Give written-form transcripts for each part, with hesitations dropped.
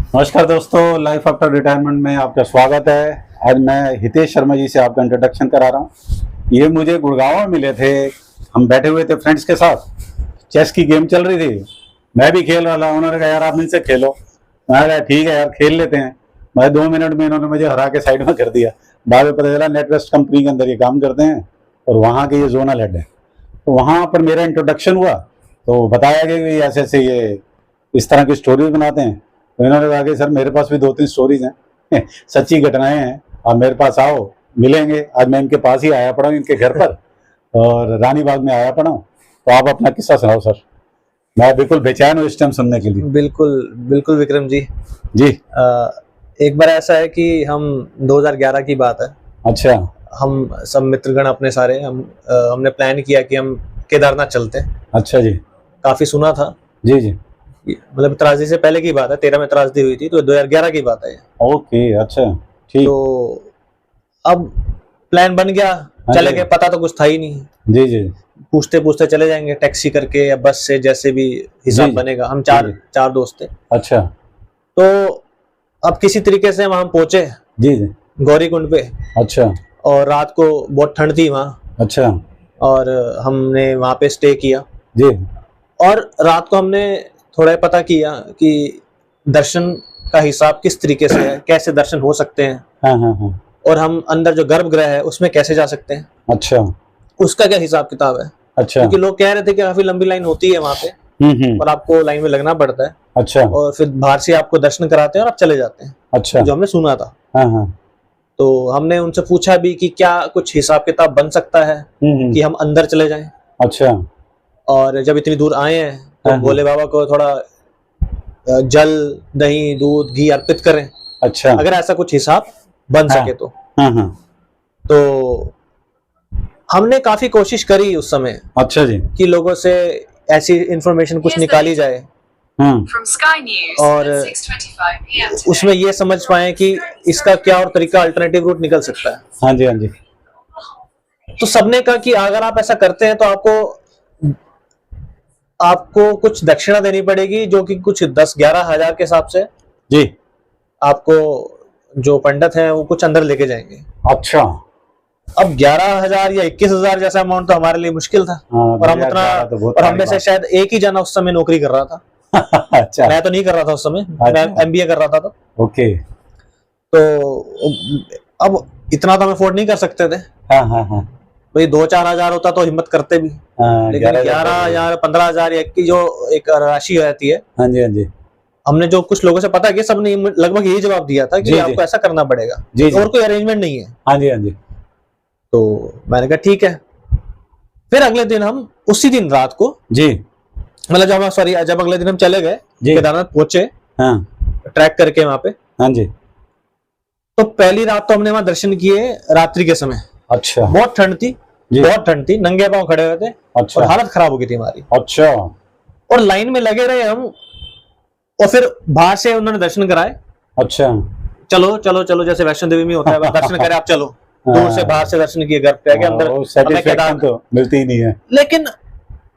नमस्कार दोस्तों, life after retirement में आपका स्वागत है। आज मैं हितेश शर्मा जी से आपका इंट्रोडक्शन करा रहा हूँ। ये मुझे गुड़गांव में मिले थे। हम बैठे हुए थे फ्रेंड्स के साथ, चेस की गेम चल रही थी, मैं भी खेल रहा था। उन्होंने कहा यार आप इनसे खेलो। मैं कहा ठीक है यार खेल लेते हैं। मैं 2 मिनट में इन्होंने मुझे हरा के साइड में कर दिया। बाद में पता चला नेटवेस्ट कंपनी के अंदर ये काम करते हैं और वहाँ के ये जोनल हेड है। तो वहाँ पर मेरा इंट्रोडक्शन हुआ तो बताया गया कि ऐसे ऐसे ये इस तरह की स्टोरीज बनाते हैं। तो इन्होंने कहा कि सर मेरे पास भी 2-3 स्टोरीज हैं सच्ची घटनाएं हैं, आप मेरे पास आओ, मिलेंगे। आज मैं इनके पास ही आया पड़ा हूँ, इनके घर पर, और रानी बाग में आया पड़ा हूँ। तो आप अपना किस्सा सुनाओ सर। मैं बिल्कुल बेचैन हूँ इस टाइम सुनने के लिए। बिल्कुल बिल्कुल विक्रम जी। जी। एक बार ऐसा है कि हम 2011 की बात है। अच्छा। हम सब मित्रगण अपने सारे हमने प्लान किया कि हम केदारनाथ चलते हैं। अच्छा जी। काफी सुना था। जी जी। मतलब त्रासदी से पहले की बात है, 13 में त्रासदी हुई थी, तो 2011 की बात है ये। ओके, अच्छा ठीक। तो अब प्लान बन गया, चले गए। पता तो कुछ था ही नहीं। जी जी। पूछते पूछते चले जाएंगे, टैक्सी करके या बस से, जैसे भी हिसाब बनेगा। हम चार दोस्त थे। अच्छा। तो अब किसी तरीके से वहां पहुंचे जी जी। गौरी कुंड पे। अच्छा। और रात को बहुत ठंड थी वहाँ। अच्छा। और हमने वहाँ पे स्टे किया। जी। और रात को हमने थोड़ा पता किया कि दर्शन का हिसाब किस तरीके से है, कैसे दर्शन हो सकते हैं। हाँ हाँ हाँ। और हम अंदर जो गर्भगृह है उसमें कैसे जा सकते हैं। अच्छा। उसका क्या हिसाब किताब है। अच्छा। क्योंकि लोग कह रहे थे कि काफी लंबी लाइन होती है वहाँ पे और आपको लाइन में लगना पड़ता है। अच्छा। और फिर बाहर से आपको दर्शन कराते हैं और आप चले जाते हैं। अच्छा। जो हमने सुना था। हाँ हाँ। तो हमने उनसे पूछा भी कि क्या कुछ हिसाब किताब बन सकता है कि हम अंदर चले जाएं। अच्छा। और जब इतनी दूर आए हैं तो भोले बाबा को थोड़ा जल, दही, दूध, घी अर्पित करें। अच्छा। अगर ऐसा कुछ हिसाब बन सके तो। हाँ हाँ। तो हमने काफी कोशिश करी उस समय। अच्छा जी। कि लोगों से ऐसी इंफॉर्मेशन कुछ निकाली जाए। और उसमें ये समझ पाए कि इसका क्या और तरीका, अल्टरनेटिव रूट निकल सकता है। हाँ जी हाँ जी। तो सबने कहा कि अगर आप ऐसा करते हैं तो आपको कुछ दक्षिणा देनी पड़ेगी, जो कि कुछ 10-11 हजार के हिसाब से जी आपको जो पंडित हैं वो कुछ अंदर लेके जाएंगे। अच्छा। अब 11,000 या 21,000 जैसा अमाउंट तो हमारे लिए मुश्किल था। और हम उतना, और हम में से शायद एक ही जना उस समय नौकरी कर रहा था। अच्छा। मैं तो नहीं कर रहा था उस समय। मैं MBA कर रहा था। तो ओके। तो अब इतना तो हम अफोर्ड नहीं कर सकते थे। हाँ हाँ हाँ। भाई 2-4 हजार होता तो हिम्मत करते भी। लेकिन 11,000, 15,000 की जो एक राशि रहती है। हाँ जी हाँ जी। हमने जो कुछ लोगों से पता किया, सबने लगभग यही जवाब दिया था कि आपको ऐसा करना पड़ेगा। और कोई अरेंजमेंट नहीं है। हाँ जी हाँ जी। तो मैंने कहा ठीक है। फिर अगले दिन हम उसी दिन रात को जी, मतलब जब अगले दिन हम चले गए, केदारनाथ पहुंचे। हाँ। ट्रैक करके वहां पे। हाँ जी। तो पहली रात तो हमने वहां दर्शन किए रात्रि के समय। अच्छा। बहुत ठंड थी, बहुत ठंड थी, नंगे पांव खड़े हुए थे। अच्छा। और हालत खराब हो गई थी हमारी। अच्छा। और लाइन में लगे रहे हम। और फिर बाहर से उन्होंने दर्शन कराए। अच्छा। चलो चलो चलो, जैसे वैष्णो देवी में होता है, दर्शन करे आप चलो। दूर से बाहर से दर्शन किए, घर पे आके अंदर सेटिस्फैक्शन तो मिलती ही नहीं है। लेकिन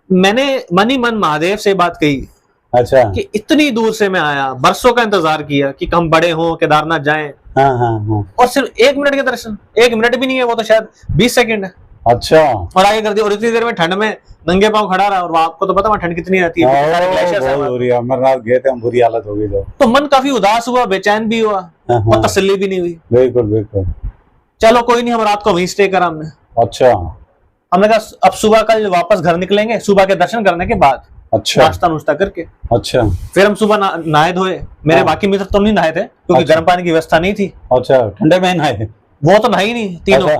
मैंने मन ही मन महादेव से बात कही। अच्छा। कि इतनी दूर से मैं आया, बरसों का इंतजार किया कि हम बड़े हों, केदारनाथ जाएं। हाँ हाँ हाँ। और सिर्फ 1 मिनट के दर्शन, 1 मिनट भी नहीं है, वो तो शायद 20 सेकंड है। अच्छा। और आगे कर दिया। और इतनी देर में ठंड में नंगे पांव खड़ा रहा। और आपको तो पता है ठंड कितनी रहती है। अमरनाथ गए थे हम, बुरी हालत हो गई। तो मन काफी उदास हुआ, बेचैन भी हुआ और तसल्ली भी नहीं हुई। बिल्कुल बिल्कुल। चलो कोई नहीं, हम रात को वहीं स्टे करा हमने। अच्छा। हमने कहा अब सुबह कल वापस घर निकलेंगे, सुबह के दर्शन करने के बाद। अच्छा। नाश्ता नुश्ता करके। अच्छा। फिर हम सुबह नहाए धोए। मेरे बाकी मित्र तो नहीं नहाए थे क्योंकि गर्म पानी की व्यवस्था नहीं थी। अच्छा, ठंडे में नहाए? वो तो नहाई नहीं तीनों।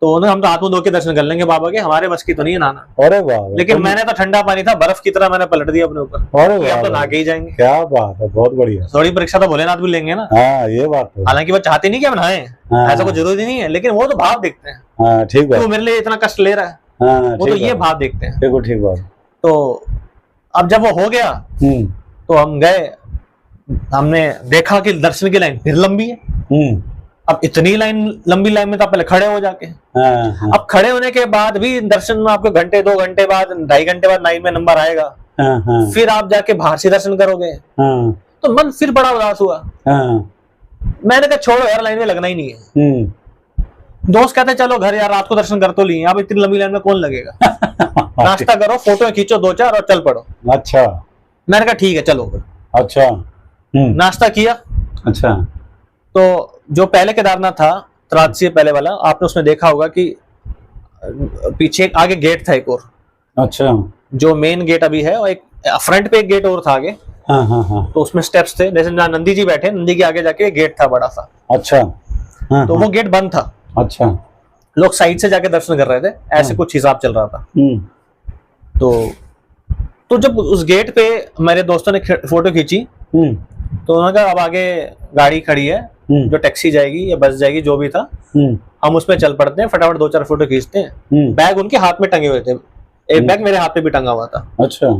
तो हम तो हाथ मुंह धो के दर्शन कर लेंगे बाबा के, हमारे बस की तो नहीं है नहाना। अरे वाह। लेकिन मैंने तो ठंडा पानी था, बर्फ की तरह मैंने पलट दिया अपने ऊपर। अरे वाह, तो नहा के ही जाएंगे। क्या बात है, बहुत बढ़िया। थोड़ी परीक्षा तो भोलेनाथ भी लेंगे ना। हाँ, ये बात है। हालांकि वो चाहते नहीं कि हम नहाए, ऐसा कोई जरूरी नहीं है, लेकिन वो तो भाव देखते हैं। ठीक है। वो मेरे लिए इतना कष्ट ले रहा है, वो तो ये भाव देखते हैं। ठीक बात। तो अब जब वो हो गया तो हम गए। हमने देखा कि दर्शन की लाइन फिर लंबी है। अब इतनी लंबी लाइन में तो पहले खड़े हो जाके। अब खड़े होने के बाद भी दर्शन में आपको 2 घंटे बाद, 2.5 घंटे बाद लाइन में नंबर आएगा। फिर आप जाके बाहर से दर्शन करोगे। तो मन फिर बड़ा उदास हुआ। मैंने कहा छोड़ो यार, लाइन में लगना ही नहीं है। दोस्त कहते चलो घर यार, रात को दर्शन कर तो लिए, अब इतनी लंबी लाइन में कौन लगेगा। नाश्ता करो, फोटो खींचो 2-4 और चल पड़ो। अच्छा। मैंने कहा ठीक है चलो फिर। अच्छा। नाश्ता किया। अच्छा। तो जो पहले केदारनाथ था, त्रात से पहले वाला, आपने उसमें देखा होगा कि पीछे आगे गेट था एक और। अच्छा। जो मेन गेट अभी है, और एक फ्रंट पे एक गेट और था आगे। हाँ। तो उसमें स्टेप्स थे, जैसे जहाँ नंदी जी बैठे, नंदी के आगे जाके एक गेट था बड़ा सा। अच्छा। तो वो गेट बंद था। अच्छा। लोग साइड से जाके दर्शन कर रहे थे, ऐसे कुछ हिसाब चल रहा था। तो जब उस गेट पे मेरे दोस्तों ने फोटो खींची, तो उन्होंने कहा अब आगे गाड़ी खड़ी है, जो टैक्सी जाएगी या बस जाएगी, जो भी था, हम उसमें चल पड़ते हैं, फटाफट 2-4 फोटो खींचते हैं। बैग उनके हाथ में टंगे हुए थे, एक बैग मेरे हाथ पे भी टंगा हुआ था। अच्छा।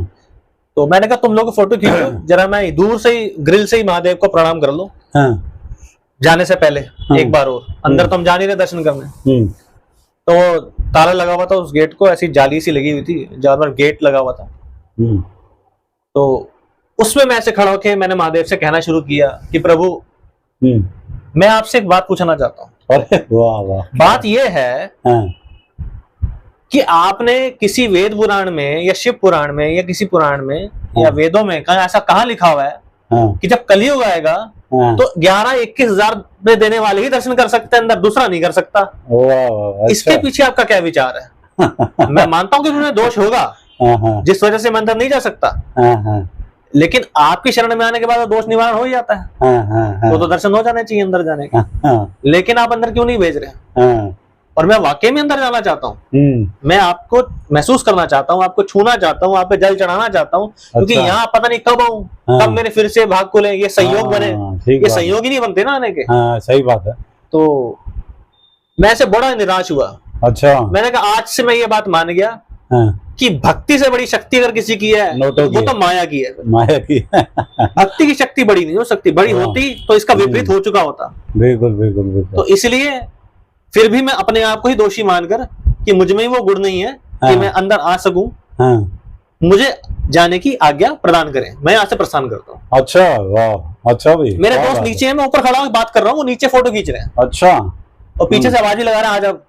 तो मैंने कहा तुम लोग फोटो खींचो, जरा मैं दूर से ही ग्रिल से ही महादेव को प्रणाम कर लो। जाने से पहले एक बार और, अंदर तो हम जा नहीं रहे दर्शन करने। तो ताला लगा हुआ था उस गेट को, ऐसी जाली सी लगी हुई थी, जहाँ पर गेट लगा हुआ था। तो उसमें मैं ऐसे खड़ा होके मैंने महादेव से कहना शुरू किया कि प्रभु, मैं आपसे एक बात पूछना चाहता हूँ। अरे वाह वाह। बात यह है कि आपने किसी वेद पुराण में या शिव पुराण में या किसी पुराण में या वेदों में कहीं ऐसा कहाँ लिखा हुआ है कि जब कलयुग आएगा तो 11-21 हजार में देने वाले ही दर्शन कर सकते हैं, अंदर दूसरा नहीं कर सकता। अच्छा। इसके पीछे आपका क्या विचार है? मैं मानता हूँ कि उन्हें दोष होगा जिस वजह से मैं अंदर नहीं जा सकता, लेकिन आपकी शरण में आने के बाद दोष निवारण हो ही जाता है। तो दर्शन हो जाने चाहिए अंदर जाने का। लेकिन आप अंदर क्यों नहीं भेज रहे? और मैं वाकई में अंदर जाना चाहता हूँ, मैं आपको महसूस करना चाहता हूँ, आपको छूना चाहता हूँ, आप पे जल चढ़ाना चाहता हूँ। क्योंकि यहाँ पता नहीं कब आऊँ, कब मेरे फिर से भाग खुले, ये संयोग बने। ये संयोग ही नहीं बनते ना आने के। सही बात है। तो मैं ऐसे बड़ा निराश हुआ। अच्छा। मैंने कहा आज से मैं ये बात मान गया कि भक्ति से बड़ी शक्ति अगर किसी की है वो तो माया की है। माया की। भक्ति की शक्ति बड़ी नहीं हो सकती, बड़ी होती तो इसका विपरीत हो चुका होता। बिल्कुल बिल्कुल बिल्कुल। तो इसलिए फिर भी मैं अपने आप को ही दोषी मानकर कि मुझ में ही वो गुण नहीं है कि मैं अंदर आ सकूं, मुझे जाने की आज्ञा प्रदान करें, मैं यहाँ से प्रस्थान करता हूँ। अच्छा वाह। अच्छा भाई। मेरे दोस्त नीचे हैं, मैं ऊपर खड़ा होकर बात कर रहा हूँ, वो नीचे फोटो खींच रहे हैं। अच्छा। और पीछे से आवाज ही लगा रहे हैं आज अब।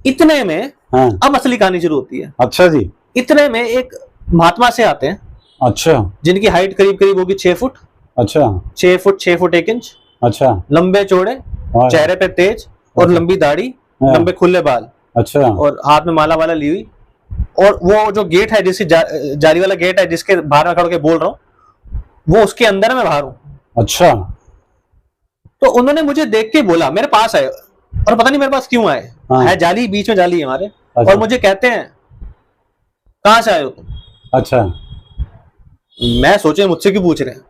इतने में अब असली कहानी शुरू होती है। अच्छा जी। इतने में एक महात्मा से आते हैं। अच्छा। जिनकी हाइट करीब करीब होगी 6 फुट। अच्छा। 6 फुट 6 फुट 1 इंच। अच्छा। लंबे चौड़े, चेहरे पे तेज और लंबी दाढ़ी, लंबे खुले बाल। अच्छा। और हाथ में माला वाला ली हुई। और वो जो गेट है, जिसकी जाली वाला गेट है, जिसके बाहर में खड़ के बोल रहा हूँ, वो उसके अंदर मैं बाहर हूँ। अच्छा। तो उन्होंने मुझे देख के बोला, मेरे पास आए, और पता नहीं मेरे पास क्यों आए। है जाली, बीच में जाली है हमारे। अच्छा। और मुझे कहते हैं कहाँ से आए हो तुम? अच्छा। मैं सोचे मुझसे क्यों पूछ रहे हैं।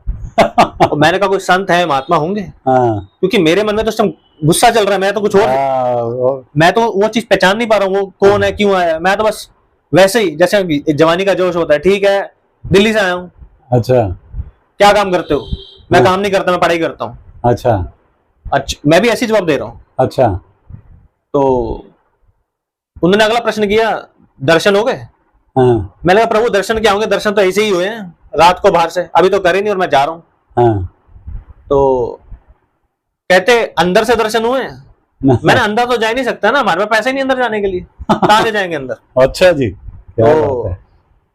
और मैंने कहा कोई संत है, महात्मा होंगे। क्योंकि मेरे मन में तो गुस्सा चल रहा है, मैं तो कुछ और, मैं तो वो चीज पहचान नहीं पा रहा हूँ, वो कौन है, क्यों आया। मैं तो बस वैसे ही, जैसे जवानी का जोश होता है, ठीक है दिल्ली से आया हूँ। अच्छा। क्या काम करते हो? मैं काम नहीं करता, मैं पढ़ाई करता हूँ। अच्छा। अच्छा, मैं भी ऐसी जवाब दे रहा हूँ। अच्छा। तो उन्होंने अगला प्रश्न किया, दर्शन हो गए? मैंने कहा प्रभु दर्शन क्या होंगे, दर्शन तो ऐसे ही हुए हैं रात को बाहर से, अभी तो करे नहीं और मैं जा रहा हूँ। तो कहते कहते अंदर से दर्शन हुए हैं? मैंने अंदर तो जा ही नहीं सकता ना, हमारे पास पैसे नहीं अंदर जाने के लिए, कहाँ से जाएंगे अंदर। अच्छा जी। तो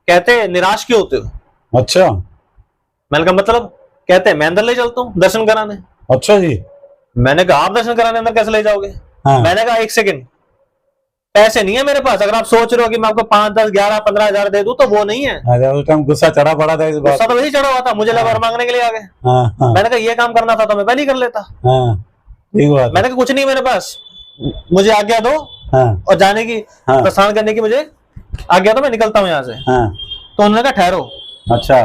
कहते निराश क्यों होते हो। अच्छा। मैंने कहा मतलब, कहते मैं अंदर ले चलता हूँ दर्शन कराने। अच्छा जी। मैंने कहा आप दर्शन कराने अंदर कैसे ले जाओगे। मैंने कहा 1 सेकंड, पैसे नहीं है मेरे पास, अगर आप सोच रहे हो कि मैं आपको 5, 10, 11, 15 हजार दे दूं तो वो नहीं है। उस टाइम गुस्सा चढ़ा पड़ा था, इस बात गुस्सा तो वही चढ़ा हुआ था, मुझे लगा मांगने के लिए आ गए। मैंने कहा ये काम करना था तो मैं पहले ही कर लेता। मैंने कहा कुछ नहीं मेरे पास, मुझे आज्ञा दो और जाने की, प्रस्थान करने की मुझे आज्ञा दो, मैं निकलता हूँ यहाँ से। तो उन्होंने कहा ठहरो। अच्छा।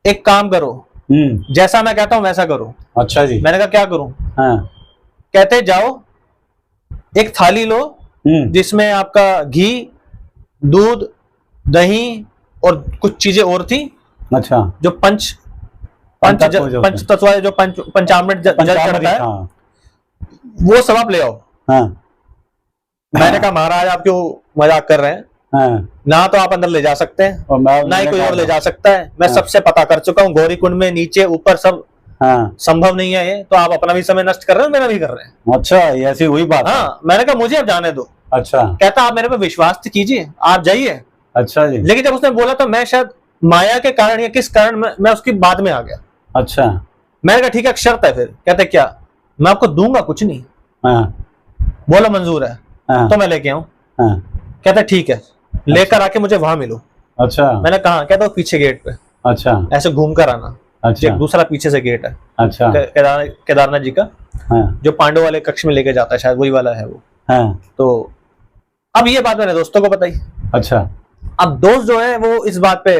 एक काम करो, जैसा मैं कहता हूँ वैसा करो। अच्छा जी। मैंने कहा क्या करूं। कहते जाओ एक थाली लो जिसमें आपका घी, दूध, दही और कुछ चीजें और थी। अच्छा। जो पंच तत्व जो पंचामृत जल चढ़ता है, वो सब आप ले आओ। मैंने कहा महाराज आप क्यों मजाक कर रहे हैं, हाँ, ना तो आप अंदर ले जा सकते हैं और ना ही कोई और ले जा सकता है। मैं हाँ। सबसे पता कर चुका हूँ, गौरी कुंड में नीचे ऊपर सब हाँ, संभव नहीं है ये, तो आप अपना भी समय नष्ट कर रहे हो, मेरा भी कर रहे हैं। अच्छा, ये ऐसी हुई बात है। हाँ, मैंने कहा मुझे अब जाने दो। अच्छा कहता आप मेरे पे विश्वास तो कीजिए, आप जाइए। अच्छा जी। लेकिन जब उसने बोला तो मैं शायद माया के कारण या किस कारण मैं उसकी बात में आ गया। अच्छा। मैंने कहा ठीक है, एक शर्त है फिर। कहते क्या? मैं आपको दूंगा कुछ नहीं। हाँ बोला मंजूर है। हाँ तो मैं लेके आऊं? हाँ। कहता ठीक है, लेकर आके मुझे वहां मिलो। अच्छा मैंने कहा? कहता पीछे गेट पे, अच्छा ऐसे घूम कर आना। अच्छा एक दूसरा पीछे से गेट है अच्छा। केदारनाथ जी का, हाँ जो पांडव वाले कक्ष में लेके जाता है, शायद वही वाला है वो। हाँ। तो अब ये बात मैंने दोस्तों को बताई। अच्छा। अब दोस्त जो है वो इस बात पे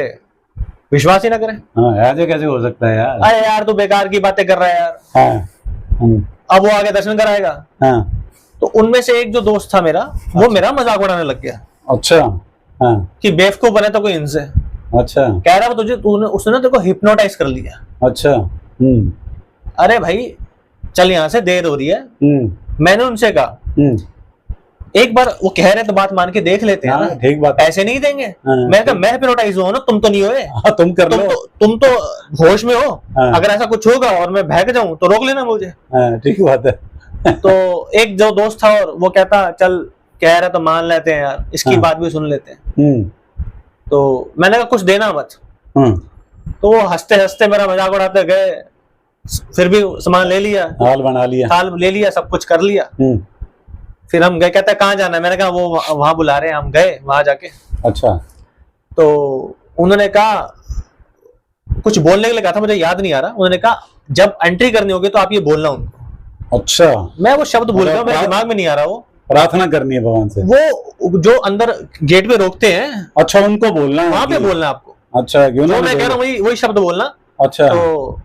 विश्वास ही ना करें। हाँ, ऐसे कैसे हो सकता है यार? अरे यार तू बेकार की बातें कर रहा है यार। हाँ अब वो आगे दर्शन कराएगा। हाँ। तो उनमें से एक जो दोस्त था मेरा, वो मेरा मजाक उड़ाने लग गया। अच्छा। हाँ कि बेवकूफ बने तो कोई इनसे। अच्छा कह रहा तुझे उसने तेरे को हिप्नोटाइज कर लिया। अच्छा। अरे भाई चल यहाँ से, देर हो रही है। मैंने उनसे कहा एक बार वो कह रहे तो बात मान के देख लेते हैं ना। ठीक बात। ऐसे नहीं देंगे। हाँ, मैं कहा मैं हिप्नोटाइज हुआ ना, तुम तो नहीं हुए। हाँ, तुम कर लो। तुम तो होश में हो। हाँ, अगर ऐसा कुछ होगा और मैं भाग जाऊं तो रोक लेना मुझे। हाँ, ठीक बात है। तो एक जो दोस्त था और वो कहता चल कह रहा तो मान लेते हैं यार, इसकी हाँ, बात भी सुन लेते हैं। तो मैंने कहा कुछ देना मत। तो वो हंसते हंसते मेरा मजाक उड़ाते गए। फिर भी सामान ले लिया, हाल बना लिया, थाल ले लिया, सब कुछ कर लिया। फिर हम गए। कहता है कहाँ जाना है? मैंने कहा वो वहां बुला रहे हैं। हम गए वहां जाके। अच्छा। तो उन्होंने कहा, कुछ बोलने के लिए कहा था, मुझे याद नहीं आ रहा। उन्होंने कहा जब एंट्री करनी होगी तो आप ये बोलना उनको। अच्छा। मैं वो शब्द भूल गया, मेरे दिमाग में नहीं आ रहा। वो प्रार्थना करनी है भगवान से, वो जो अंदर गेट पे रोकते हैं। अच्छा, उनको बोलना है, वहां पे बोलना आपको। अच्छा, क्यों ना मैं कह रहा हूँ वही शब्द बोलना। अच्छा। तो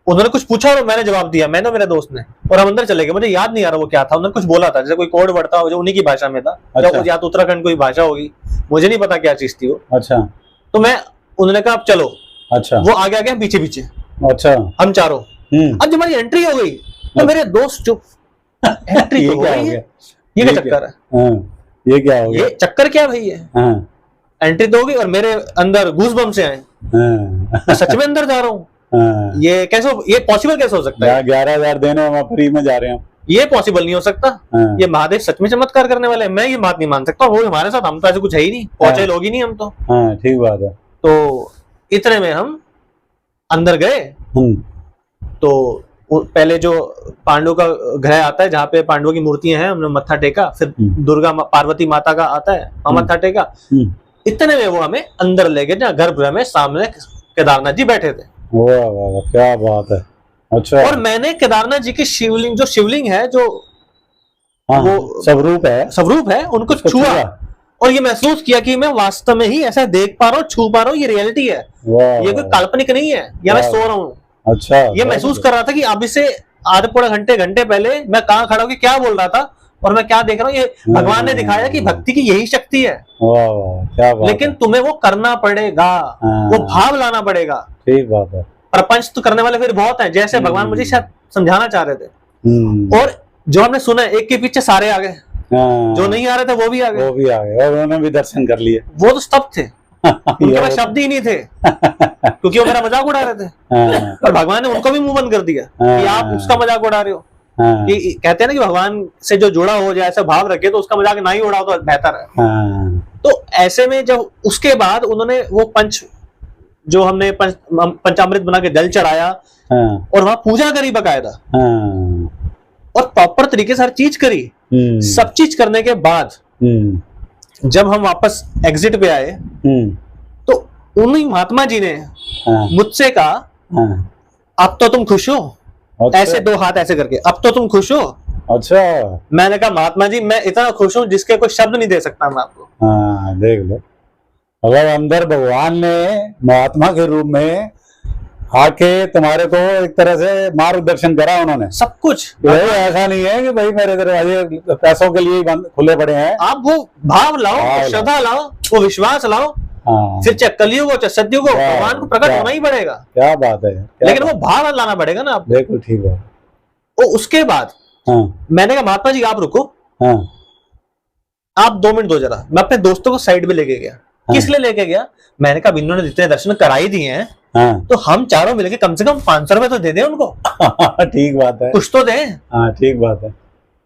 उन्होंने कुछ पूछा और मैंने जवाब दिया, मैंने मेरे दोस्त ने, और हम अंदर चले गए। मुझे याद नहीं आ रहा वो क्या था। उन्होंने कुछ बोला था, जैसे कोई कोड बढ़ता हो जो उन्हीं की भाषा में था। अच्छा। या तो उत्तराखंड कोई भाषा होगी, मुझे नहीं पता क्या चीज थी वो। अच्छा। तो उन्होंने कहा आप चलो। अच्छा। वो आगे आगे, पीछे पीछे, अच्छा, हम चारों। अब जब हमारी एंट्री हो गई तो मेरे दोस्त चुप। एंट्री तो हो गई है, ये क्या चक्कर है? ये क्या हो गया? ये चक्कर क्या भाई है? एंट्री तो होगी और मेरे अंदर गूज़बम्स से आए। मैं सच में अंदर जा रहा हूँ। ये कैसे, ये पॉसिबल कैसे हो सकता है? 11,000 देने में फ्री में जा रहे हैं। ये पॉसिबल नहीं हो सकता। ये महादेव सच में चमत्कार करने वाले हैं। मैं ये बात नहीं मान सकता। वो हमारे साथ, हम तो ऐसे कुछ है ही नहीं, पहुंचे लोग ही नहीं हम तो। ठीक बात है। तो इतने में हम अंदर गए। तो पहले जो पांडव का ग्रह आता है, जहाँ पे पांडवों की मूर्तियां हैं, हमने मत्था टेका। फिर दुर्गा पार्वती माता का आता है, मत्था टेका। इतने में वो हमें अंदर ले गए, जहाँ गर्भगृह में सामने केदारनाथ जी बैठे थे। वाह वाह, क्या बात है। अच्छा। और मैंने केदारनाथ जी की शिवलिंग, जो शिवलिंग है, जो वो स्वरूप है, उनको छुआ और ये महसूस किया कि मैं वास्तव में ही ऐसा देख पा रहा हूँ, छू पा रहा हूँ। ये रियलिटी है, ये कोई काल्पनिक नहीं है, या मैं सो रहा हूँ। अच्छा। ये महसूस कर रहा था कि अभी से आधे पौने घंटे पहले मैं कहाँ खड़ा हूँ, क्या बोल रहा था और मैं क्या देख रहा हूँ। ये भगवान ने दिखाया कि भक्ति की यही शक्ति है। क्या बात। लेकिन तुम्हें वो करना पड़ेगा, वो भाव लाना पड़ेगा। ठीक बात है। प्रपंच तो करने वाले फिर बहुत हैं, जैसे भगवान मुझे शायद समझाना चाह रहे थे। और जो हमने सुना, एक के पीछे सारे आ गए। जो नहीं आ रहे थे वो भी आ गए और उन्होंने भी दर्शन कर लिए। वो तो स्तब्ध थे। उनके पास शब्द ही नहीं थे, क्योंकि वो मेरा मजाक उड़ा रहे थे। और भगवान ने उनको भी मुंह बंद कर दिया कि आप उसका मजाक उड़ा रहे हो। कि कहते हैं ना कि भगवान से जो जुड़ा हो जाए, ऐसा भाव रखे, तो उसका मजाक ना ही उड़ाओ तो बेहतर है। तो ऐसे में जब उसके बाद उन्होंने वो जो हमने पंचामृत बना के जल चढ़ाया और वहां पूजा करी बकायदा, और प्रॉपर तरीके से हर चीज करी। सब चीज करने के बाद जब हम वापस एग्जिट पे आए, तो उन्हीं महात्मा जी ने मुझसे कहा, अब तो तुम खुश हो? अच्छा। ऐसे दो हाथ ऐसे करके, अब तो तुम खुश हो? अच्छा। मैंने कहा महात्मा जी, मैं इतना खुश हूं जिसके कोई शब्द नहीं दे सकता मैं आपको। देख लो, अगर अंदर भगवान ने महात्मा के रूप में आके तुम्हारे को एक तरह से मार्गदर्शन करा, उन्होंने सब कुछ। ऐसा नहीं है कि भाई मेरे दरवाजे पैसों के लिए बंद खुले पड़े हैं। आप वो भाव लाओ, श्रद्धा लाओ, वो विश्वास लाओ। फिर चाहे कलयुग हो चाहे सतयुग हो, भगवान को प्रकट होना ही पड़ेगा। क्या बात है। लेकिन वो भाव लाना पड़ेगा ना आपको। बिल्कुल ठीक है। और उसके बाद मैंने कहा महात्मा जी आप रुको, आप 2 मिनट दो जरा, मैं अपने दोस्तों को साइड में लेके गया। किस लिए लेके गया? मैंने कहा इन्होंने जितने दर्शन करा ही दिए हैं, तो हम चारों मिलके कम से कम 500 रुपए तो दे दें उनको। ठीक बात है, कुछ तो दें। हाँ ठीक बात है।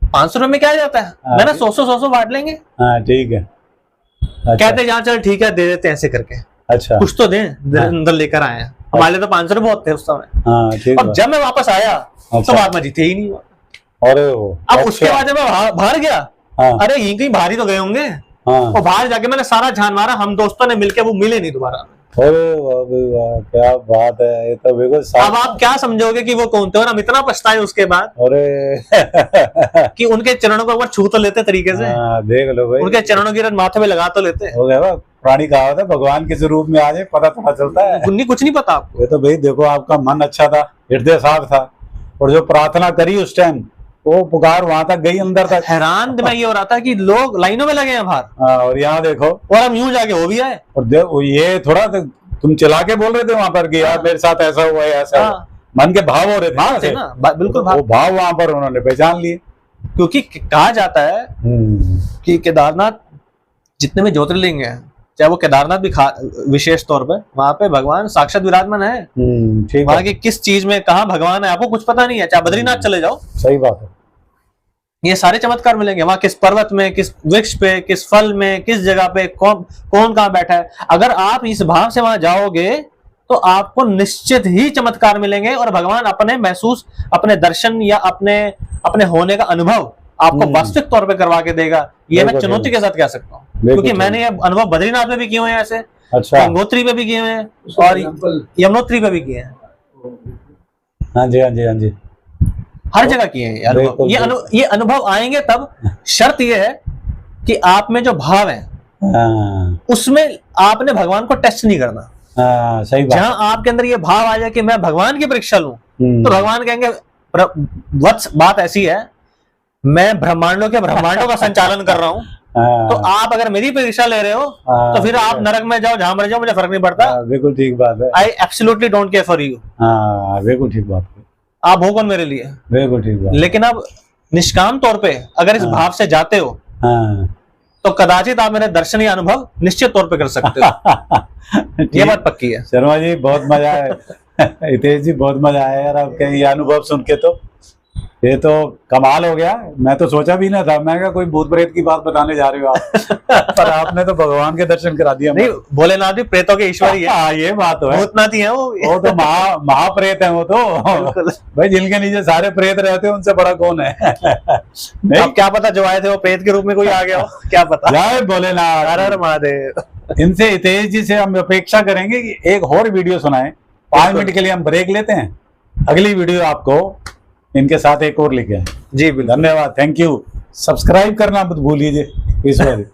500 रुपए में क्या जाता है? मैंने 100 बांट लेंगे। हाँ ठीक है। अच्छा। कहते हैं चल ठीक है दे देते हैं ऐसे करके। अच्छा, कुछ तो दें। अंदर लेकर आए हैं, हमारे तो 500 रुपए बहुत थे उस समय। हाँ ठीक। और जब मैं वापस आया तो महात्मा जी थे ही नहीं। अरे अब उसके बाद जब मैं बाहर गया, अरे यहीं कहीं बाहर ही तो गए होंगे। और बाहर जाके मैंने सारा झान मारा, हम दोस्तों ने मिलके वो मिले नहीं दोबारा। अरे वाह, क्या बात है, ये तो बिल्कुल। अब आप क्या समझोगे कि वो कौन थे, और हम इतना पछताए उसके बाद। अरे कि उनके चरणों को एक बार छू तो लेते तरीके से। देख लो भाई, उनके चरणों की माथे में लगा तो लेते। हो गया पुरानी कहावत है, भगवान किस रूप में आ जाए पता थोड़ा चलता है। कुछ नहीं पता आपको। ये तो भाई देखो, आपका मन अच्छा था, हृदय साफ था, और जो प्रार्थना करी उस टाइम, वो पुकार वहां तक गई, अंदर तक। हैरान मैं ये हो रहा था कि लोग लाइनों में लगे हैं बाहर, और यहाँ देखो, और हम यूं जाके वो भी आए। और ये थोड़ा तुम चला के बोल रहे थे वहां पर कि यार मेरे साथ ऐसा हुआ है, ऐसा हुआ। मन के भाव हो रहे थे ना, बिल्कुल वो भाव वहां पर उन्होंने पहचान लिए। क्योंकि कहा जाता है कि केदारनाथ जितने भी ज्योतिर्लिंग है, चाहे वो केदारनाथ भी विशेष तौर पे, वहां पे भगवान साक्षात विराजमान है। वहां की किस चीज में कहाँ भगवान है आपको कुछ पता नहीं है, चाहे बद्रीनाथ चले जाओ। सही बात है। ये सारे चमत्कार मिलेंगे वहां, किस पर्वत में, किस वृक्ष पे, किस फल में, किस जगह पे कौन कहाँ बैठा है। अगर आप इस भाव से वहां जाओगे तो आपको निश्चित ही चमत्कार मिलेंगे, और भगवान अपने महसूस, अपने दर्शन या अपने होने का अनुभव आपको वास्तविक तौर पे करवा के देगा। ये मैं चुनौती के साथ कह सकता हूँ, क्योंकि मैंने ये अनुभव बद्रीनाथ में भी किए हुए हैं ऐसे। अच्छा। गंगोत्री पे भी किए हुए हैं, और यमुनोत्री पे भी किए हैं। हाँ जी, हाँ जी, हाँ जी, हर जगह किए हैं अनुभव। ये अनुभव आएंगे तब, शर्त ये है कि आप में जो भाव है उसमें आपने भगवान को टेस्ट नहीं करना। सही बात। जहां आपके अंदर ये भाव आ जाए कि मैं भगवान की परीक्षा लूं, तो भगवान कहेंगे वत्स बात ऐसी है, मैं ब्रह्मांडों का संचालन कर रहा हूं, तो आप अगर मेरी परीक्षा ले रहे हो तो फिर आप नरक में जाओ, जहां मर जाओ, मुझे फर्क नहीं पड़ता। बिल्कुल ठीक बात है। I absolutely don't care for you. बिल्कुल ठीक बात है। आप हो कौन मेरे लिए? बिल्कुल ठीक बात। लेकिन अब निष्काम तौर पे अगर इस भाव से जाते हो तो कदाचित आप मेरे दर्शन या अनुभव निश्चित तौर पे कर सकते हो। ये बात पक्की है। शर्मा जी बहुत मजा आया। हितेश जी बहुत मजा आया यार आपके ये अनुभव सुन के, तो ये तो कमाल हो गया। मैं तो सोचा भी ना था, मैं क्या कोई भूत प्रेत की बात बताने जा रहे हो आप। पर आपने तो भगवान के दर्शन करा दिया। नहीं, भोलेनाथ भी प्रेतों के ईश्वर ही है। ये बात तो है, भूतनाथ ही है वो तो महाप्रेत है वो तो। भाई जिनके नीचे सारे प्रेत रहते हैं उनसे बड़ा कौन है। नहीं, अब क्या पता जो आए थे वो प्रेत के रूप में कोई आ गया हो, क्या पता। जय भोलेनाथ, हर हर महादेव। इनसे हितेश जी से हम अपेक्षा करेंगे कि एक और वीडियो सुनाएं। 5 मिनट के लिए हम ब्रेक लेते हैं, अगली वीडियो आपको इनके साथ एक और लेके आए। जी बिल्कुल, धन्यवाद, थैंक यू। सब्सक्राइब करना मत भूलिए। ईश्वर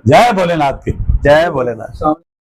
जय भोलेनाथ की। जय भोलेनाथ।